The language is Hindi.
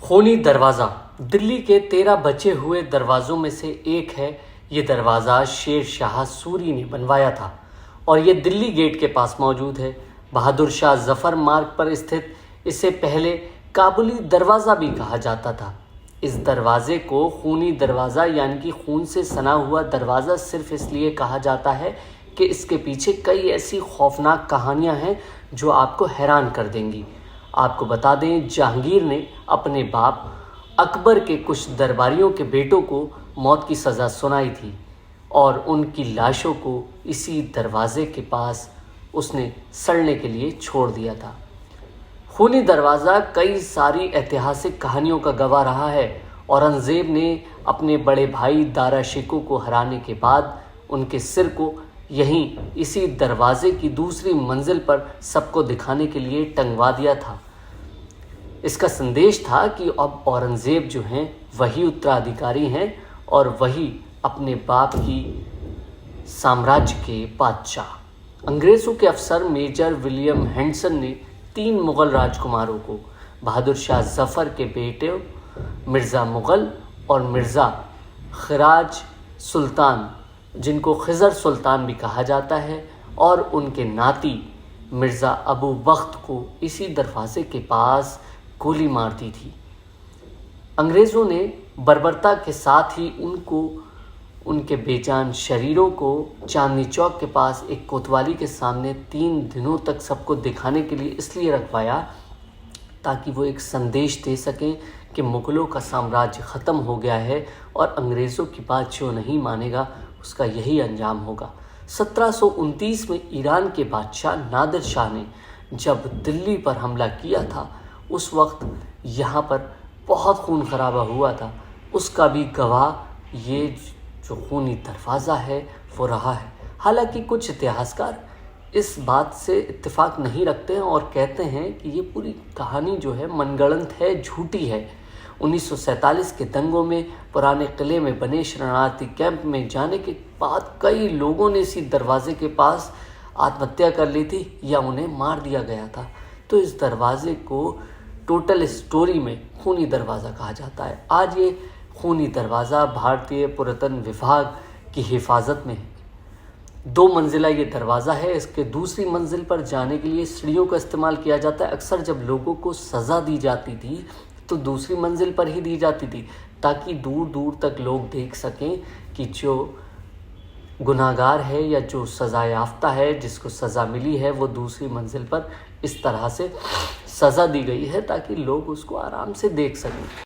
खूनी दरवाज़ा दिल्ली के 13 बचे हुए दरवाज़ों में से एक है। ये दरवाज़ा शेर शाह सूरी ने बनवाया था और ये दिल्ली गेट के पास मौजूद है। बहादुर शाह जफ़र मार्ग पर स्थित इसे पहले काबुली दरवाज़ा भी कहा जाता था। इस दरवाज़े को खूनी दरवाज़ा यानी कि खून से सना हुआ दरवाज़ा सिर्फ इसलिए कहा जाता है कि इसके पीछे कई ऐसी खौफनाक कहानियां हैं जो आपको हैरान कर देंगी। आपको बता दें, जहांगीर ने अपने बाप अकबर के कुछ दरबारियों के बेटों को मौत की सज़ा सुनाई थी और उनकी लाशों को इसी दरवाज़े के पास उसने सड़ने के लिए छोड़ दिया था। खूनी दरवाज़ा कई सारी ऐतिहासिक कहानियों का गवाह रहा है। औरंगज़ेब ने अपने बड़े भाई दारा शिकोह को हराने के बाद उनके सिर को यहीं इसी दरवाज़े की दूसरी मंजिल पर सबको दिखाने के लिए टंगवा दिया था। इसका संदेश था कि अब औरंगज़ेब जो हैं वही उत्तराधिकारी हैं और वही अपने बाप की साम्राज्य के बादशाह। अंग्रेज़ों के अफसर मेजर विलियम हेंडसन ने 3 मुग़ल राजकुमारों को बहादुर शाह जफ़र के बेटे मिर्ज़ा मुग़ल और मिर्ज़ा ख़िराज सुल्तान, जिनको ख़िज़र सुल्तान भी कहा जाता है, और उनके नाती मिर्ज़ा अबू बख्त को इसी दरवाज़े के पास गोली मार दी थी। अंग्रेज़ों ने बर्बरता के साथ ही उनके बेजान शरीरों को चांदनी चौक के पास एक कोतवाली के सामने 3 दिनों तक सबको दिखाने के लिए इसलिए रखवाया ताकि वो एक संदेश दे सकें कि मुग़लों का साम्राज्य ख़त्म हो गया है और अंग्रेज़ों की बात जो नहीं मानेगा उसका यही अंजाम होगा। 1729 में ईरान के बादशाह नादिर शाह ने जब दिल्ली पर हमला किया था, उस वक्त यहाँ पर बहुत खून खराबा हुआ था। उसका भी गवाह ये जो खूनी दरवाज़ा है वो रहा है। हालांकि कुछ इतिहासकार इस बात से इत्तेफाक नहीं रखते हैं और कहते हैं कि ये पूरी कहानी जो है मनगढ़ंत है, झूठी है। 1947 के दंगों में पुराने किले में बने शरणार्थी कैंप में जाने के बाद कई लोगों ने इसी दरवाजे के पास आत्महत्या कर ली थी या उन्हें मार दिया गया था। तो इस दरवाजे को टोटल स्टोरी में खूनी दरवाज़ा कहा जाता है। आज ये खूनी दरवाज़ा भारतीय पुरातन विभाग की हिफाजत में है। 2 मंजिला ये दरवाज़ा है। इसके दूसरी मंजिल पर जाने के लिए सीढ़ियों का इस्तेमाल किया जाता है। अक्सर जब लोगों को सज़ा दी जाती थी तो दूसरी मंजिल पर ही दी जाती थी ताकि दूर दूर तक लोग देख सकें कि जो गुनाहगार है या जो सज़ा याफ्ता है, जिसको सज़ा मिली है, वो दूसरी मंजिल पर इस तरह से सज़ा दी गई है ताकि लोग उसको आराम से देख सकें।